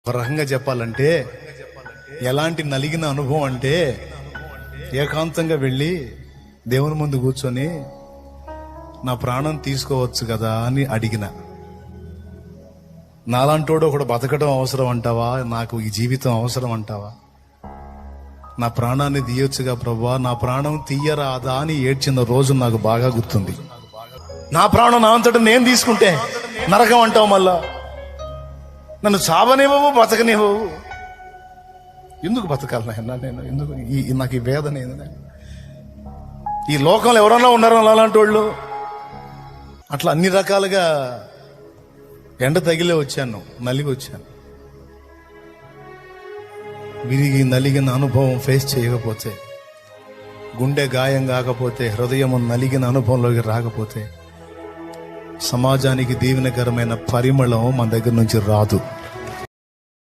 ఒక రకంగా చెప్పాలంటే ఎలాంటి నలిగిన అనుభవం అంటే ఏకాంతంగా వెళ్ళి దేవుని ముందు కూర్చొని నా ప్రాణం తీసుకోవచ్చు కదా అని అడిగిన. నాలాంటోడు ఒకడు బతకడం అవసరం అంటావా? నాకు ఈ జీవితం అవసరం అంటావా? నా ప్రాణాన్ని తీయొచ్చుగా ప్రభువా, నా ప్రాణం తీయరాదా అని ఏడ్చిన రోజు నాకు బాగా గుర్తుంది. నా ప్రాణం నా అంతటా నేను తీసుకుంటే నరకం అంటావు, మళ్ళా నన్ను చావనివ్వవు, బతకనివ్వవు. ఎందుకు బతకాలి నాయన నేను? ఎందుకు నాకు ఈ వేదన ఏంది? ఈ లోకంలో ఎవరన్నా ఉన్నారో అలాంటి వాళ్ళు? అట్లా అన్ని రకాలుగా ఎండ తగిలే వచ్చాను, నలిగి వచ్చాను. విరిగి నలిగిన అనుభవం ఫేస్ చేయకపోతే, గుండె గాయం కాకపోతే, హృదయం నలిగిన అనుభవంలోకి రాకపోతే సమాజానికి దీవెనకరమైన పరిమళం మన దగ్గర నుంచి రాదు.